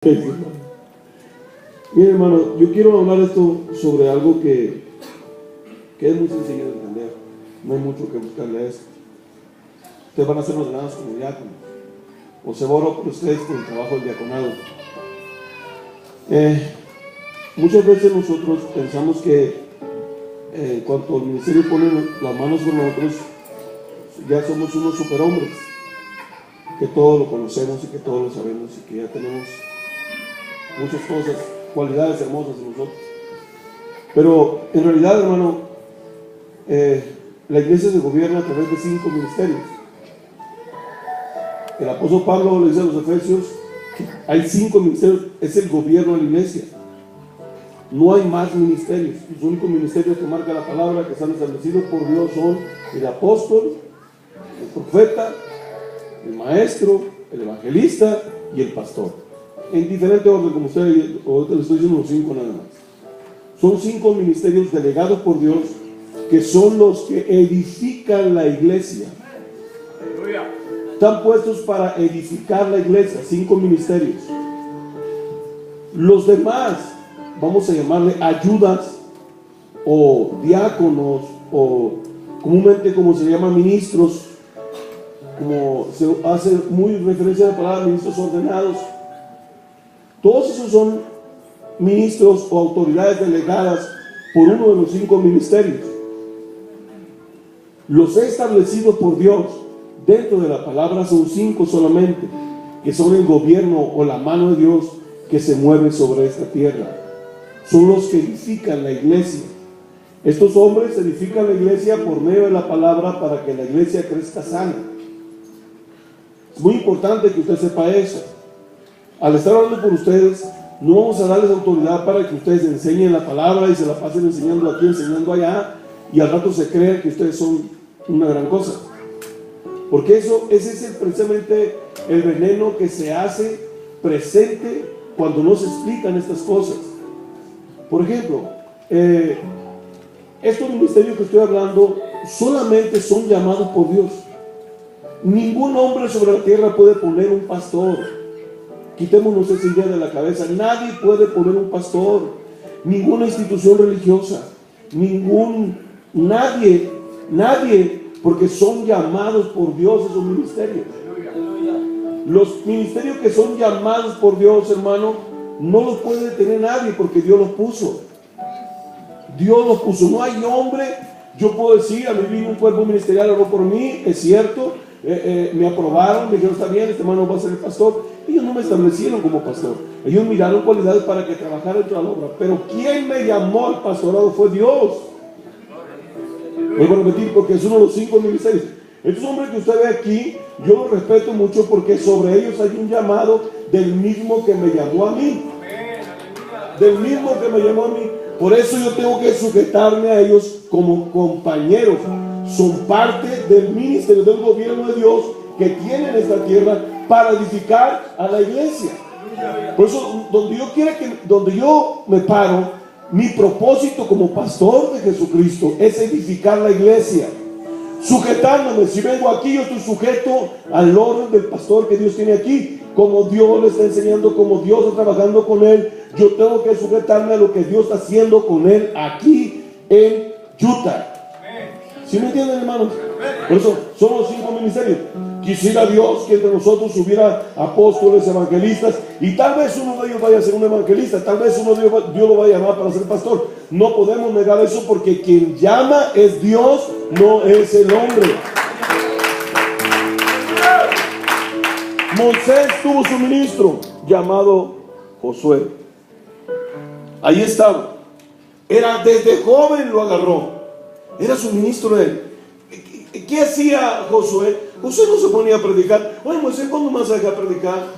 Mira, hermano, yo quiero hablar esto sobre algo que es muy sencillo de entender. No hay mucho que buscarle a esto. Ustedes van a ser ordenados como diáconos, o se oro por ustedes con el trabajo del diaconado. Muchas veces nosotros pensamos que en cuanto el ministerio pone las manos con nosotros, ya somos unos superhombres, que todo lo conocemos y que todo lo sabemos y que ya tenemos muchas cosas, cualidades hermosas en nosotros. Pero en realidad, hermano, la iglesia se gobierna a través de 5 ministerios. El apóstol Pablo le dice a los Efesios que hay 5 ministerios, es el gobierno de la iglesia. No hay más ministerios. Los únicos ministerios que marca la palabra que están establecidos por Dios son el apóstol, el profeta, el maestro, el evangelista y el pastor. En diferente orden, como usted, ahorita le estoy diciendo los 5 nada más. Son 5 ministerios delegados por Dios que son los que edifican la iglesia. Están puestos para edificar la iglesia, 5 ministerios. Los demás, vamos a llamarle ayudas o diáconos o comúnmente como se llama ministros, como se hace muy referencia a la palabra ministros ordenados. Todos esos son ministros o autoridades delegadas por uno de los 5 ministerios. Los he establecido por Dios. Dentro de la palabra son 5 solamente, que son el gobierno o la mano de Dios que se mueve sobre esta tierra. Son los que edifican la iglesia. Estos hombres edifican la iglesia por medio de la palabra para que la iglesia crezca sana. Es muy importante que usted sepa eso. Al estar hablando por ustedes, no vamos a darles autoridad para que ustedes enseñen la palabra y se la pasen enseñando aquí, enseñando allá, y al rato se crean que ustedes son una gran cosa. Porque ese es precisamente el veneno que se hace presente cuando no se explican estas cosas. Por ejemplo, estos ministerios que estoy hablando solamente son llamados por Dios. Ningún hombre sobre la tierra puede poner un pastor. Quitémonos esa idea de la cabeza. Nadie puede poner un pastor, ninguna institución religiosa, nadie, porque son llamados por Dios esos ministerios. Los ministerios que son llamados por Dios, hermano, no los puede tener nadie porque Dios los puso. Dios los puso. No hay hombre. Yo puedo decir, a mí vino un cuerpo ministerial, oró por mí, es cierto, me aprobaron, me dijeron, está bien, este hermano va a ser el pastor. Ellos no me establecieron como pastor. Ellos miraron cualidades para que trabajara dentro de la obra. Pero quien me llamó al pastorado fue Dios. Vuelvo a repetir, porque es uno de los 5 ministerios. Estos hombres que usted ve aquí, yo los respeto mucho porque sobre ellos hay un llamado del mismo que me llamó a mí. Del mismo que me llamó a mí. Por eso yo tengo que sujetarme a ellos como compañeros. Son parte del ministerio, del gobierno de Dios que tiene en esta tierra para edificar a la iglesia. Por eso, donde yo me paro, mi propósito como pastor de Jesucristo es edificar la iglesia. Sujetándome, si vengo aquí, yo estoy sujeto al orden del pastor que Dios tiene aquí. Como Dios le está enseñando, como Dios está trabajando con él, yo tengo que sujetarme a lo que Dios está haciendo con él aquí en Utah. ¿Sí me entienden, hermanos? Por eso son los 5 ministerios. Quisiera Dios que entre nosotros hubiera apóstoles, evangelistas, y tal vez uno de ellos vaya a ser un evangelista, tal vez uno de ellos Dios lo vaya a llamar para ser pastor. No podemos negar eso porque quien llama es Dios, no es el hombre. Moisés tuvo su ministro llamado Josué. Ahí estaba. Era desde joven lo agarró. Era su ministro de él. ¿Qué hacía Josué? Josué no se ponía a predicar. Oye, Moisés, ¿cuándo más deja predicar?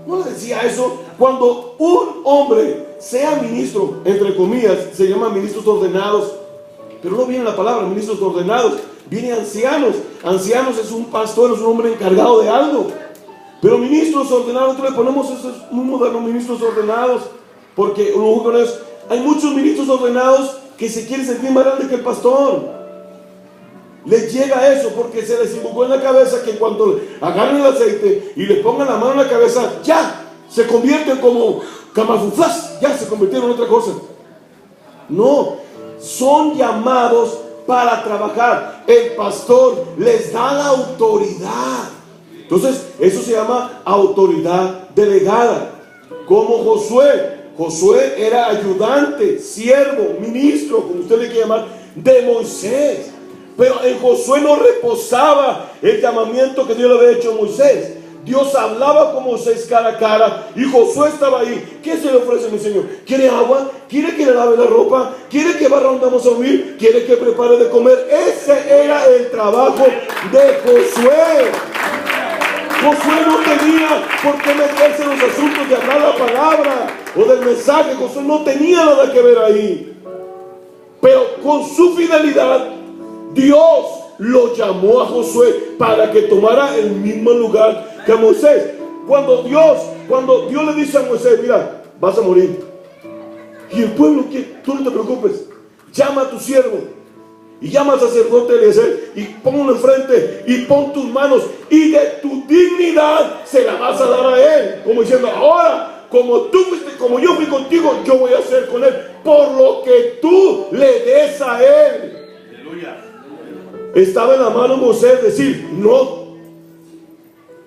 No le decía eso. Cuando un hombre sea ministro, entre comillas, se llaman ministros ordenados, pero no viene la palabra ministros ordenados, viene ancianos. Ancianos es un pastor, es un hombre encargado de algo. Pero ministros ordenados, nosotros le ponemos esos modernos ministros ordenados, porque hay muchos ministros ordenados que se quieren sentir más grandes que el pastor. Les llega eso porque se les inculcó en la cabeza que en cuanto agarren el aceite y le pongan la mano en la cabeza, ya se convierten como camafuflas, ya se convirtieron en otra cosa. No, son llamados para trabajar. El pastor les da la autoridad. Entonces, eso se llama autoridad delegada. Como Josué. Josué era ayudante, siervo, ministro, como usted le quiere llamar, de Moisés. Pero en Josué no reposaba el llamamiento que Dios le había hecho a Moisés. Dios hablaba con Moisés cara a cara y Josué estaba ahí. ¿Qué se le ofrece, mi Señor? ¿Quiere agua? ¿Quiere que le lave la ropa? ¿Quiere que barra donde vamos a dormir? ¿Quiere que prepare de comer? Ese era el trabajo de Josué. Josué no tenía por qué meterse en los asuntos de hablar la palabra o del mensaje. Josué no tenía nada que ver ahí. Pero con su fidelidad, Dios lo llamó a Josué para que tomara el mismo lugar que a Moisés. Cuando Dios le dice a Moisés, mira, vas a morir. Y el pueblo, tú no te preocupes, llama a tu siervo. Y llama al sacerdote Eliezer y ponlo enfrente y pon tus manos y de tu dignidad se la vas a dar a él. Como diciendo, ahora, como tú fuiste, como yo fui contigo, yo voy a hacer con él por lo que tú le des a él. Aleluya. Estaba en la mano de Moisés decir, no.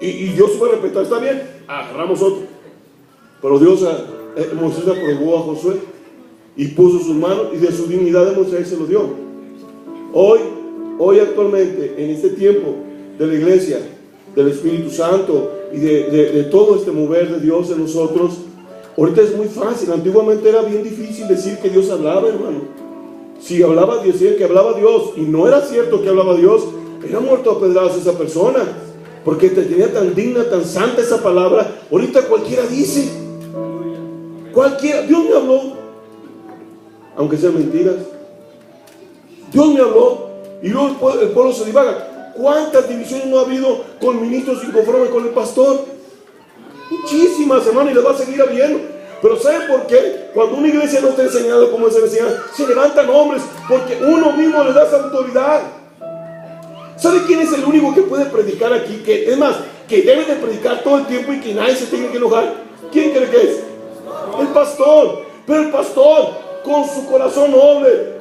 Y Dios fue a respetar, está bien, agarramos otro. Pero Moisés aprobó a Josué y puso sus manos y de su dignidad de Moisés se lo dio. Hoy actualmente, en este tiempo de la iglesia, del Espíritu Santo y de todo este mover de Dios en nosotros, ahorita es muy fácil. Antiguamente era bien difícil decir que Dios hablaba, hermano. Si hablaba, decían que hablaba Dios y no era cierto que hablaba Dios, era muerto a pedradas esa persona, porque te tenía tan digna, tan santa esa palabra. Ahorita cualquiera dice, Dios me habló, aunque sean mentiras. Dios me habló y luego el pueblo se divaga. ¿Cuántas divisiones no ha habido con ministros inconformes con el pastor? Muchísimas, hermano, y les va a seguir habiendo. Pero ¿saben por qué? Cuando una iglesia no está enseñada como es enseñada, se levantan hombres porque uno mismo le da esa autoridad. ¿Sabe quién es el único que puede predicar aquí? Es más, que debe de predicar todo el tiempo y que nadie se tenga que enojar. ¿Quién cree que es? El pastor. Pero el pastor, con su corazón noble,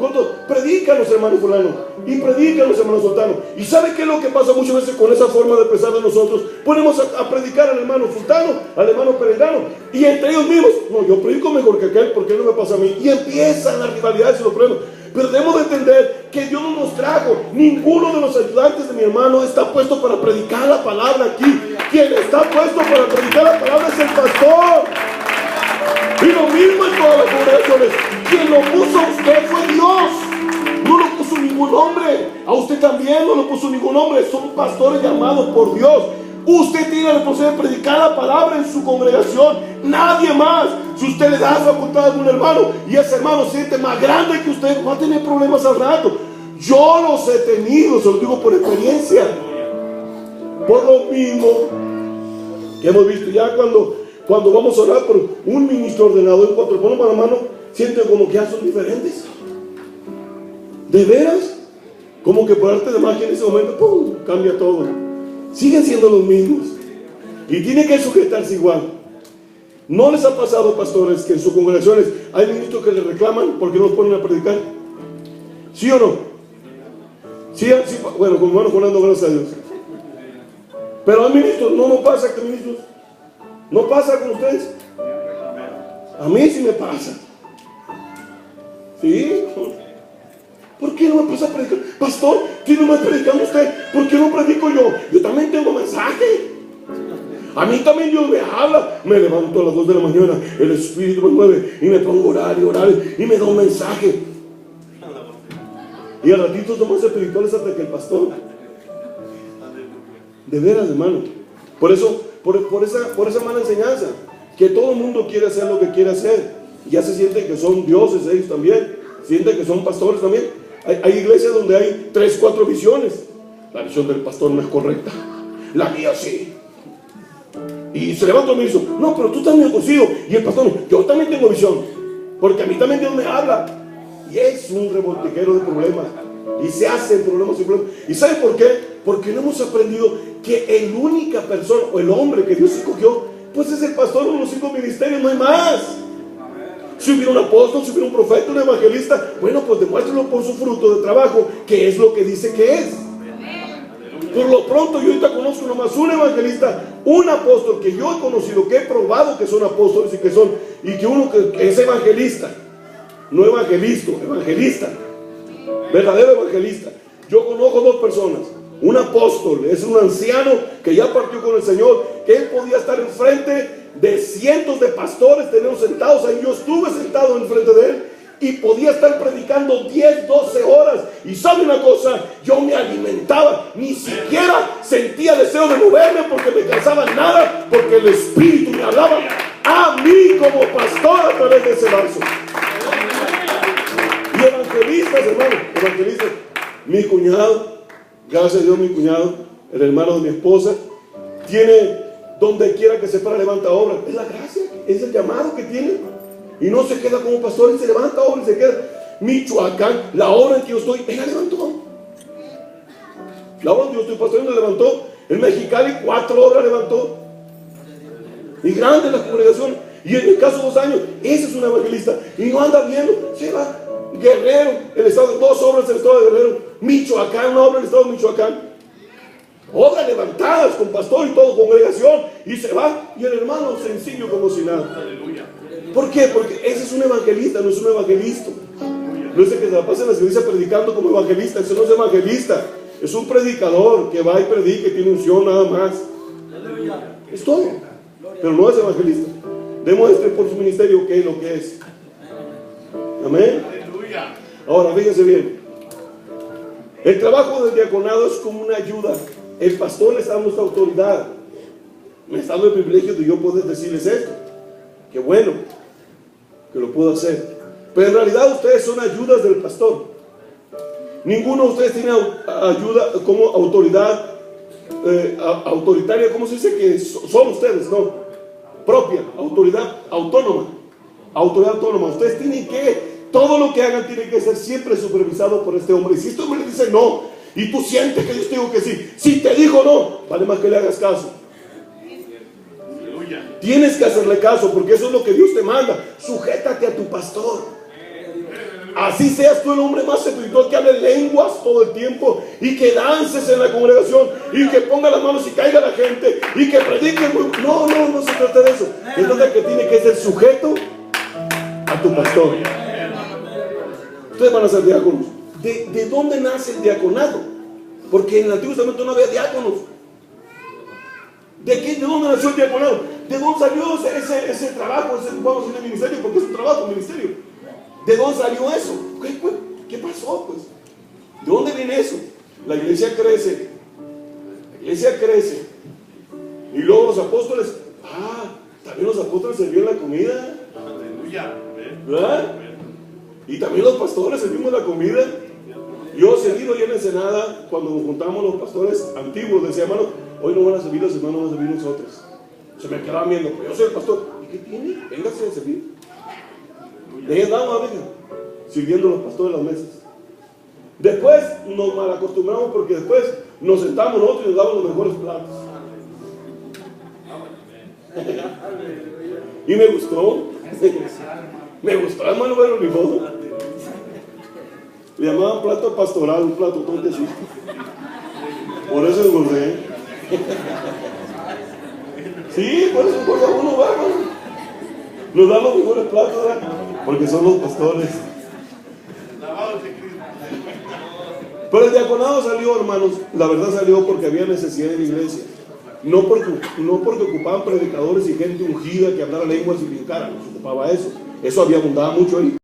predícanos, hermano fulano, y predícanos, hermano sultano. ¿Y sabe qué es lo que pasa muchas veces con esa forma de pensar de nosotros? Ponemos a predicar al hermano sultano, al hermano perengano, y entre ellos mismos, no, yo predico mejor que aquel, ¿por qué no me pasa a mí? Y empiezan las rivalidades y los problemas. Pero debemos de entender que Dios no nos trajo. Ninguno de los ayudantes de mi hermano está puesto para predicar la palabra aquí. Quien está puesto para predicar la palabra es el pastor. Y lo mismo en todas las congregaciones. Quien lo puso a usted fue Dios. No lo puso ningún hombre. A usted también no lo puso ningún hombre. Son pastores llamados por Dios. Usted tiene la responsabilidad de predicar la palabra en su congregación. Nadie más. Si usted le da facultad a algún hermano y ese hermano se siente más grande que usted, va a tener problemas al rato. Yo los he tenido, se los digo por experiencia. Por lo mismo que hemos visto ya cuando vamos a orar por un ministro ordenado, en cuanto le ponemos la mano, sienten como que ya son diferentes. ¿De veras? Como que por arte de magia en ese momento, ¡pum!, cambia todo. Siguen siendo los mismos. Y tiene que sujetarse igual. ¿No les ha pasado, pastores, que en sus congregaciones hay ministros que les reclaman porque no los ponen a predicar? ¿Sí o no? Sí, bueno, como hermano Fernando, gracias a Dios. Pero hay ministros, no pasa que ministros. ¿No pasa con ustedes? A mí sí me pasa. ¿Sí? ¿Por qué no me pasa a predicar? Pastor, ¿qué no me está predicando usted? ¿Por qué no predico yo? Yo también tengo mensaje. A mí también Dios me habla. Me levanto a las 2 de la mañana, el Espíritu me mueve y me pongo a orar y me da un mensaje. Y a ratitos son más espirituales hasta que el pastor. De veras, hermano. Por eso, por esa mala enseñanza, que todo el mundo quiere hacer lo que quiere hacer. Ya se sienten que son dioses ellos también. Sienten que son pastores también. Hay iglesias donde hay 3, 4 visiones. La visión del pastor no es correcta, la mía sí. Y se levanta y me dice, no, pero tú también consigo. Y el pastor, yo también tengo visión, porque a mí también Dios me habla. Y es un revoltijero de problemas. Y se hacen problemas y problemas. ¿Y sabe por qué? Porque no hemos aprendido que el única persona o el hombre que Dios escogió pues es el pastor de los 5 ministerios, no hay más. Si hubiera un apóstol, si hubiera un profeta, un evangelista, bueno, pues demuéstralo por su fruto de trabajo, que es lo que dice que es. Por lo pronto yo ahorita conozco nomás un evangelista, un apóstol que yo he conocido, que he probado que son apóstoles y que uno que es evangelista, no evangelista, evangelista, verdadero evangelista. Yo conozco 2 personas. Un apóstol, es un anciano que ya partió con el Señor, que él podía estar enfrente de cientos de pastores, tenerlos sentados ahí. Yo estuve sentado enfrente de él y podía estar predicando 10, 12 horas. Y sabe una cosa, yo me alimentaba, ni siquiera sentía deseo de moverme porque me cansaba nada, porque el Espíritu me hablaba a mí como pastor a través de ese vaso. Y evangelistas, hermano, evangelistas, mi cuñado, gracias a Dios, mi cuñado, el hermano de mi esposa, tiene donde quiera que se para, levanta obra. Es la gracia, es el llamado que tiene. Y no se queda como pastor, y se levanta obra y se queda. Michoacán, la obra en que yo estoy, él la levantó. La obra en que yo estoy pastoreando la levantó. En Mexicali 4 obras levantó. Y grande la congregación. Y en mi caso 2 años, ese es un evangelista. Y no anda viendo, se va. Guerrero, el estado, 2 obras en el estado de Guerrero. Michoacán, 1 obra en el estado de Michoacán. Obras levantadas con pastor y todo, congregación. Y se va. Y el hermano sencillo como si nada. Aleluya. ¿Por qué? Porque ese es un evangelista, no es un evangelista. No es el que se la pasa en las iglesias predicando como evangelista. Ese no es evangelista. Es un predicador que va y predica y tiene unción nada más. Es todo. Pero no es evangelista. Demuestre por su ministerio qué es lo que es. Amén. Ahora, fíjense bien. El trabajo del diaconado es como una ayuda. El pastor le está dando esta autoridad. Me está dando el privilegio de yo poder decirles esto. Qué bueno que lo puedo hacer. Pero en realidad ustedes son ayudas del pastor. Ninguno de ustedes tiene ayuda como autoridad autoritaria. ¿Cómo se dice? Que son ustedes, no. Propia, autoridad autónoma. Autoridad autónoma. Ustedes tienen que, todo lo que hagan tiene que ser siempre supervisado por este hombre. Y si este hombre le dice no, y tú sientes que Dios te dijo que sí, si te dijo no, vale más que le hagas caso. Tienes que hacerle caso, porque eso es lo que Dios te manda. Sujétate a tu pastor. Así seas tú el hombre más espiritual, que hable lenguas todo el tiempo y que dances en la congregación y que ponga las manos y caiga la gente y que predique. No se trata de eso. Se trata de que tiene que ser sujeto a tu pastor. Ustedes van a ser diáconos. ¿De dónde nace el diaconado? Porque en el Antiguo Testamento no había diáconos. ¿De dónde nació el diaconado? ¿De dónde salió ese trabajo? Vamos a decir, ministerio, porque es un trabajo, un ministerio. ¿De dónde salió eso? ¿Qué pasó, pues? ¿De dónde viene eso? La iglesia crece. La iglesia crece. Y luego los apóstoles, también los apóstoles servían la comida. Aleluya. ¿Verdad? Y también los pastores servimos la comida. Yo servido ya en Ensenada, cuando nos juntamos los pastores antiguos, decía, hermano, hoy no van a servir los hermanos, vamos a servir nosotros. Se me quedaban viendo, pero yo soy el pastor. ¿Y qué tiene? Véngase a servir. De ahí andamos, venga, sirviendo los pastores las mesas. Después nos malacostumbramos porque después nos sentamos nosotros y nos damos los mejores platos. Y me gustó. Me gustó, hermano, bueno, ni modo. Le llamaban plato pastoral, un plato tontecito. Por eso engordé. Sí, por eso engorda uno, va. Nos dan los mejores platos, ¿verdad? Porque son los pastores. Pero el diaconado salió, hermanos, la verdad salió porque había necesidad en la iglesia. No porque ocupaban predicadores y gente ungida que hablara lenguas y brincara, no se ocupaba eso. Eso había abundado mucho ahí.